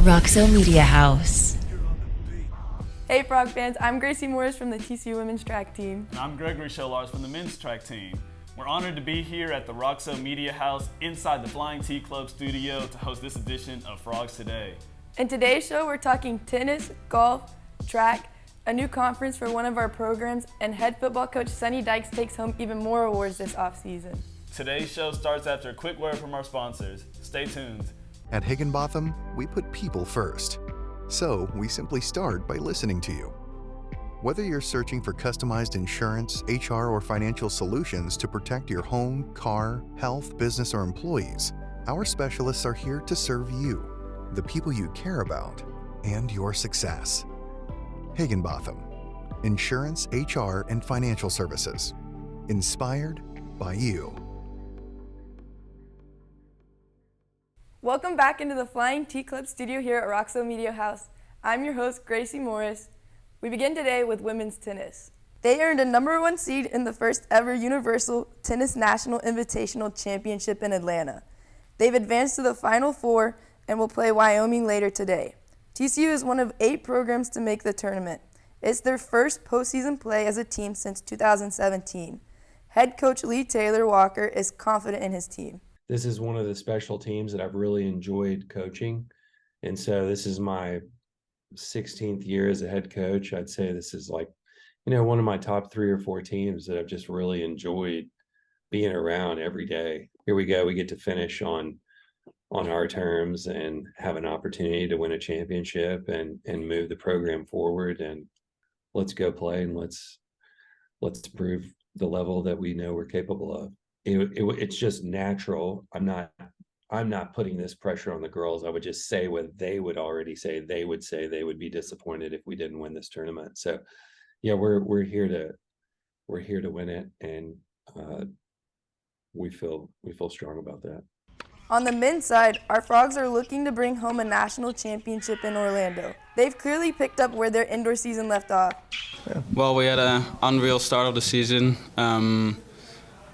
Roxo Media House. Hey Frog fans, I'm Gracie from the TCU women's track team. And I'm Gregory Sholars from the men's track team. We're honored to be here at the Roxo Media House inside the Flying T Club studio to host this edition of Frogs Today. In today's show, we're talking tennis, golf, track, a new conference for one of our programs, and head football coach Sonny Dykes takes home even more awards this offseason. Today's show starts after a quick word from our sponsors. Stay tuned. At Higginbotham, we put people first. So we simply start by listening to you. Whether you're searching for customized insurance, HR, or financial solutions to protect your home, car, health, business, or employees, our specialists are here to serve you, the people you care about, and your success. Higginbotham, insurance, HR, and financial services. Inspired by you. Welcome back into the Flying T Club studio here at Roxo Media House. I'm your host, Gracie Morris. We begin today with women's tennis. They earned a #1 seed in the first ever Universal Tennis National Invitational Championship in Atlanta. They've advanced to the Final Four and will play Wyoming later today. TCU is one of 8 programs to make the tournament. It's their first postseason play as a team since 2017. Head coach Lee Taylor Walker is confident in his team. This is one of the special teams that I've really enjoyed coaching. And so this is my 16th year as a head coach. I'd say this is one of my top 3 or 4 teams that I've just really enjoyed being around every day. Here we go. We get to finish on our terms and have an opportunity to win a championship and move the program forward. And let's go play and let's prove the level that we know we're capable of. It's just natural. I'm not putting this pressure on the girls. I would just say what they would already say. They would say they would be disappointed if we didn't win this tournament. So, yeah, we're here to win it, and we feel strong about that. On the men's side, our Frogs are looking to bring home a national championship in Orlando. They've clearly picked up where their indoor season left off. Well, we had an unreal start of the season.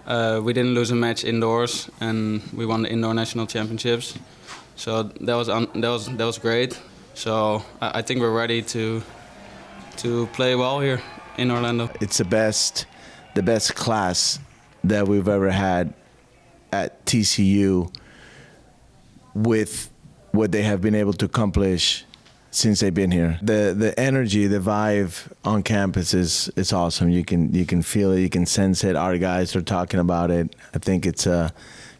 We didn't lose a match indoors, and we won the indoor national championships. So that was great. So I think we're ready to play well here in Orlando. It's the best class that we've ever had at TCU, with what they have been able to accomplish since they've been here. The energy, the vibe on campus is awesome. You can feel it, you can sense it. Our guys are talking about it. I think it's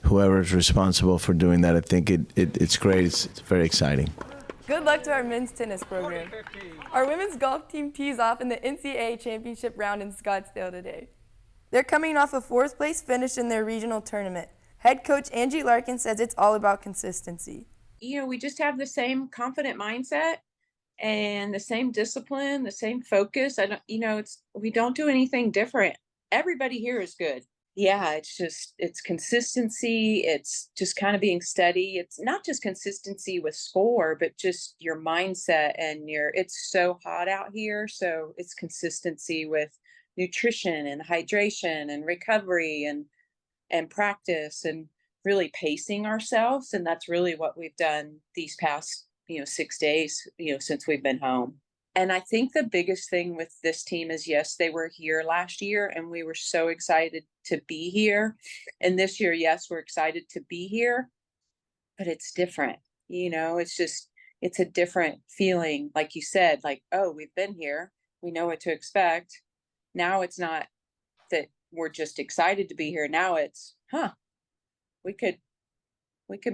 whoever's responsible for doing that. I think it's great. It's very exciting. Good luck to our men's tennis program. Our women's golf team tees off in the NCAA championship round in Scottsdale today. They're coming off a 4th place finish in their regional tournament. Head coach Angie Larkin says it's all about consistency. We just have the same confident mindset and the same discipline, the same focus. We don't do anything different. Everybody here is good. Yeah, it's consistency. It's just kind of being steady. It's not just consistency with score, but just your mindset and it's so hot out here. So it's consistency with nutrition and hydration and recovery and practice and really pacing ourselves. And that's really what we've done these past 6 days since we've been home. And I think the biggest thing with this team is, yes, they were here last year and we were so excited to be here. And this year, yes, we're excited to be here, but it's different. It's a different feeling. Like you said, oh, we've been here, we know what to expect. Now it's not that we're just excited to be here. Now it's, we could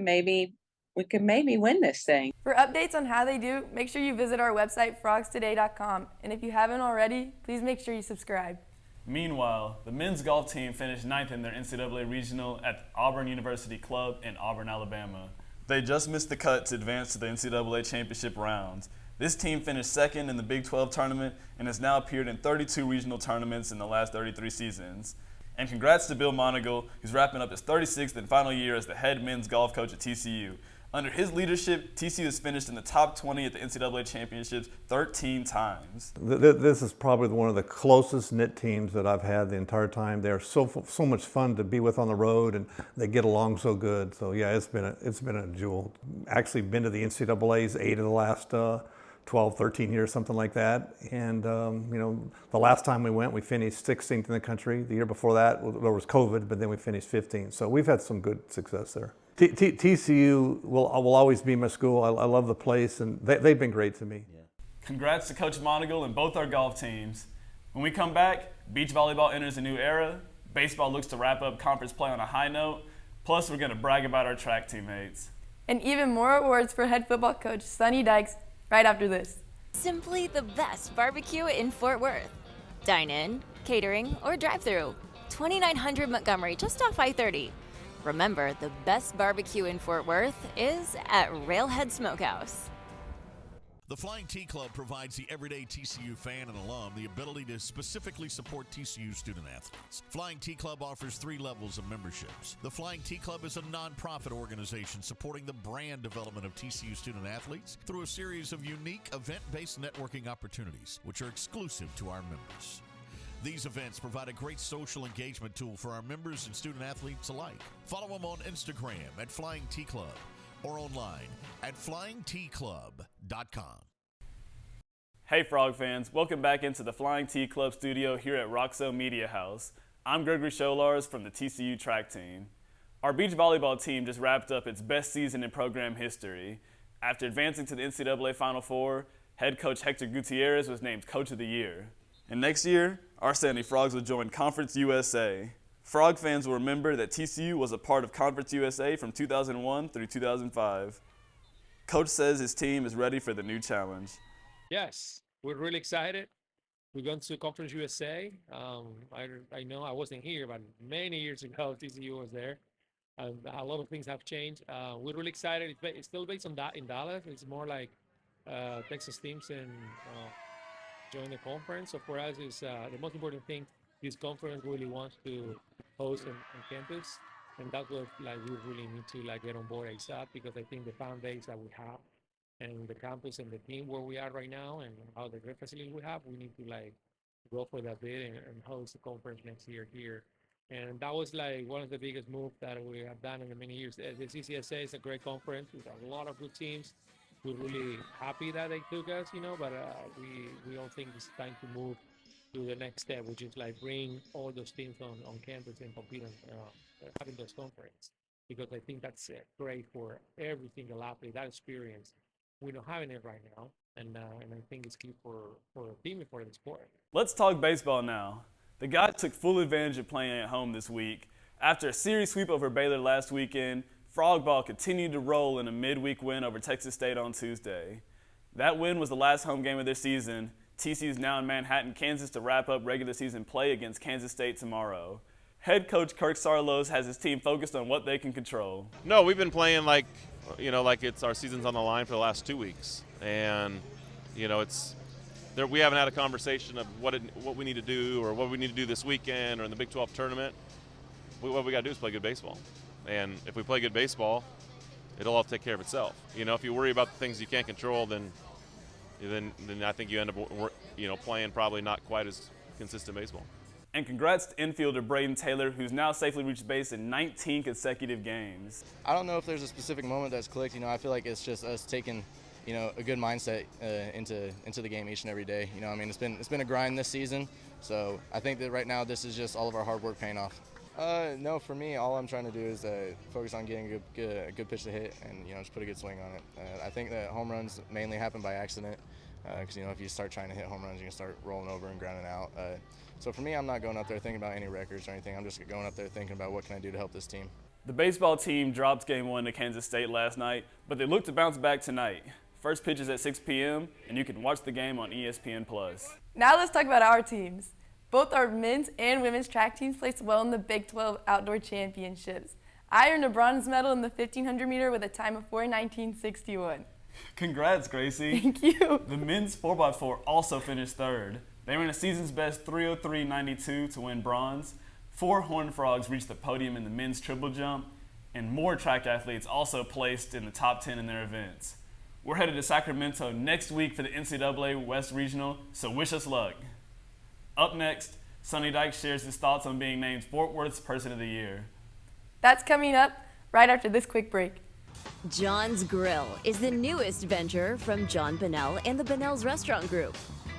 maybe win this thing. For updates on how they do, make sure you visit our website, frogstoday.com. And if you haven't already, please make sure you subscribe. Meanwhile, the men's golf team finished 9th in their NCAA regional at Auburn University Club in Auburn, Alabama. They just missed the cut to advance to the NCAA championship rounds. This team finished 2nd in the Big 12 tournament and has now appeared in 32 regional tournaments in the last 33 seasons. And congrats to Bill Monagle, who's wrapping up his 36th and final year as the head men's golf coach at TCU. Under his leadership, TCU has finished in the top 20 at the NCAA championships 13 times. This is probably one of the closest knit teams that I've had the entire time. They're so much fun to be with on the road, and they get along so good. So yeah, it's been a jewel. Actually been to the NCAA's 8 of the last 12, 13 years, something like that. And the last time we went, we finished 16th in the country. The year before that, there was COVID, but then we finished 15th. So we've had some good success there. TCU will always be my school. I love the place, and they've been great to me. Yeah. Congrats to Coach Monagle and both our golf teams. When we come back, beach volleyball enters a new era. Baseball looks to wrap up conference play on a high note. Plus, we're going to brag about our track teammates. And even more awards for head football coach Sonny Dykes right after this. Simply the best barbecue in Fort Worth. Dine in, catering, or drive-through. 2900 Montgomery, just off I-30. Remember, the best barbecue in Fort Worth is at Railhead Smokehouse. The Flying T Club provides the everyday TCU fan and alum the ability to specifically support TCU student athletes. Flying T Club offers 3 levels of memberships. The Flying T Club is a nonprofit organization supporting the brand development of TCU student athletes through a series of unique event-based networking opportunities, which are exclusive to our members. These events provide a great social engagement tool for our members and student athletes alike. Follow them on Instagram at Flying T Club or online at flyingtclub.com. Hey Frog fans, welcome back into the Flying T Club studio here at Roxo Media House. I'm Gregory Sholars from the TCU track team. Our beach volleyball team just wrapped up its best season in program history. After advancing to the NCAA Final Four, head coach Hector Gutierrez was named Coach of the Year. And next year, our Sandy Frogs will join Conference USA. Frog fans will remember that TCU was a part of Conference USA from 2001 through 2005. Coach says his team is ready for the new challenge. Yes, we're really excited. We're going to Conference USA. I know I wasn't here, but many years ago, TCU was there. A lot of things have changed. We're really excited. It's still based on that in Dallas. It's more like Texas teams and join the conference. So for us, is the most important thing. This conference really wants to host on campus, and that's what we really need to get on board ASAP, because I think the fan base that we have and the campus and the team where we are right now and how the great facilities we have, we need to go for that bid and host the conference next year here. And that was one of the biggest moves that we have done in the many years. The CCSA is a great conference with a lot of good teams. We're really happy that they took us, but we all think it's time to move to the next step, which is bring all those teams on campus and compete on having those conferences. Because I think that's great for every single athlete, that experience. We're not having it right now, and I think it's key for a team and for the sport. Let's talk baseball now. The guys took full advantage of playing at home this week. After a series sweep over Baylor last weekend, Frog Ball continued to roll in a midweek win over Texas State on Tuesday. That win was the last home game of their season. TCU is now in Manhattan, Kansas to wrap up regular season play against Kansas State tomorrow. Head coach Kirk Sarlos has his team focused on what they can control. No, we've been playing like it's our season's on the line for the last 2 weeks. And, we haven't had a conversation of what we need to do or what we need to do this weekend or in the Big 12 tournament. What we got to do is play good baseball. And if we play good baseball, it'll all take care of itself. If you worry about the things you can't control, then I think you end up, playing probably not quite as consistent baseball. And congrats to infielder Braden Taylor, who's now safely reached base in 19 consecutive games. I don't know if there's a specific moment that's clicked. I feel like it's just us taking, a good mindset into the game each and every day. It's been a grind this season. So I think that right now this is just all of our hard work paying off. No, for me, all I'm trying to do is focus on getting a good pitch to hit and, just put a good swing on it. I think that home runs mainly happen by accident because, if you start trying to hit home runs, you can start rolling over and grounding out. So for me, I'm not going up there thinking about any records or anything. I'm just going up there thinking about what can I do to help this team. The baseball team dropped Game 1 to Kansas State last night, but they look to bounce back tonight. First pitch is at 6 p.m., and you can watch the game on ESPN+. Now let's talk about our teams. Both our men's and women's track teams placed well in the Big 12 Outdoor Championships. I earned a bronze medal in the 1500 meter with a time of 4:19.61. Congrats, Gracie. Thank you. The men's 4x4 also finished third. They ran a season's best 3:03.92 to win bronze. 4 Horned Frogs reached the podium in the men's triple jump. and more track athletes also placed in the top 10 in their events. We're headed to Sacramento next week for the NCAA West Regional, so wish us luck. Up next, Sonny Dykes shares his thoughts on being named Fort Worth's Person of the Year. That's coming up right after this quick break. John's Grill is the newest venture from John Bennell and the Bennell's Restaurant Group.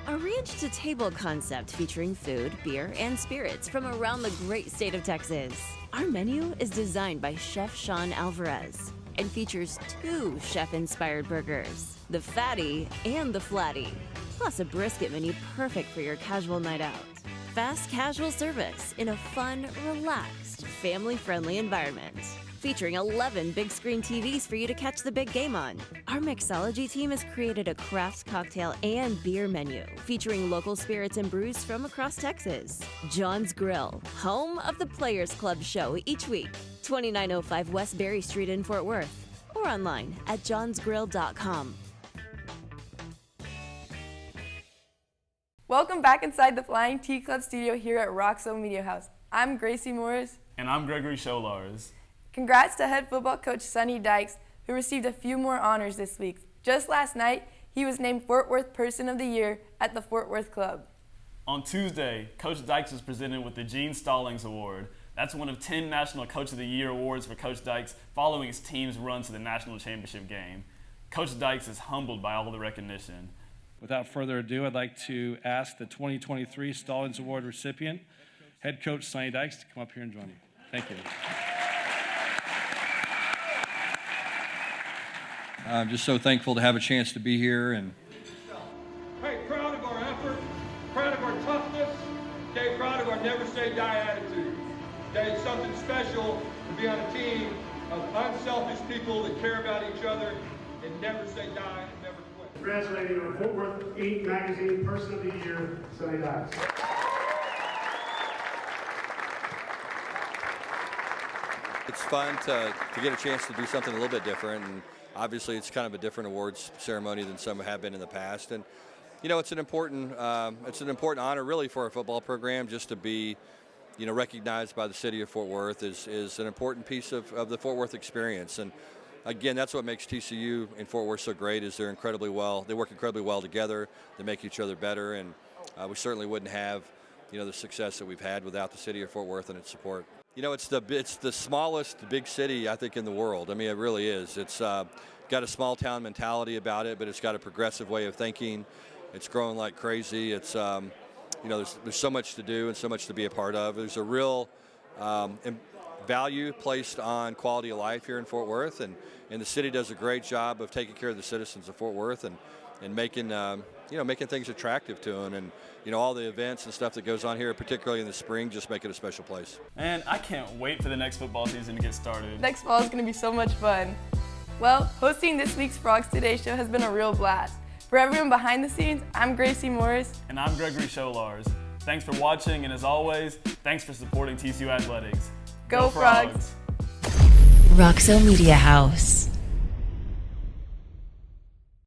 A ranch-to-table concept featuring food, beer, and spirits from around the great state of Texas. Our menu is designed by Chef Sean Alvarez and features 2 chef-inspired burgers, the Fatty and the Flatty, plus a brisket menu perfect for your casual night out. Fast casual service in a fun, relaxed, family-friendly environment. Featuring 11 big screen TVs for you to catch the big game on. Our mixology team has created a craft cocktail and beer menu featuring local spirits and brews from across Texas. John's Grill, home of the Players Club show each week. 2905 West Berry Street in Fort Worth, or online at johnsgrill.com. Welcome back inside the Flying T Club studio here at Roxo Media House. I'm Gracie Morris. And I'm Gregory Sholars. Congrats to head football coach Sonny Dykes, who received a few more honors this week. Just last night, he was named Fort Worth Person of the Year at the Fort Worth Club. On Tuesday, Coach Dykes was presented with the Gene Stallings Award. That's one of 10 National Coach of the Year awards for Coach Dykes following his team's run to the national championship game. Coach Dykes is humbled by all the recognition. Without further ado, I'd like to ask the 2023 Stallings Award recipient, head coach Sonny Dykes, to come up here and join you. Thank you. I'm just so thankful to have a chance to be here. And hey, proud of our effort, proud of our toughness, okay, proud of our never say die attitude. Okay, it's something special to be on a team of unselfish people that care about each other and never say die and never quit. Congratulating our Fort Worth Inc. Magazine Person of the Year, Sonny Dykes. It's fun to get a chance to do something a little bit different, and obviously it's kind of a different awards ceremony than some have been in the past. And you know, it's an important honor really for our football program, just to be, you know, recognized by the city of Fort Worth is an important piece of the Fort Worth experience. And again, that's what makes TCU in Fort Worth so great, is they work incredibly well together, they make each other better, and we certainly wouldn't have, you know, the success that we've had without the city of Fort Worth and its support. You know, it's the smallest big city, I think, in the world. I mean, it really is. It's got a small town mentality about it, but it's got a progressive way of thinking. It's growing like crazy. It's you know, there's so much to do and so much to be a part of. There's a real value placed on quality of life here in Fort Worth, and the city does a great job of taking care of the citizens of Fort Worth and making you know, making things attractive to them. And you know, all the events and stuff that goes on here, particularly in the spring, just make it a special place. And I can't wait for the next football season to get started. Next fall is going to be so much fun. Well, hosting this week's Frogs Today show has been a real blast. For everyone behind the scenes, I'm Gracie Morris. And I'm Gregory Sholars. Thanks for watching, and as always, thanks for supporting TCU Athletics. Go Frogs! Roxo Media House.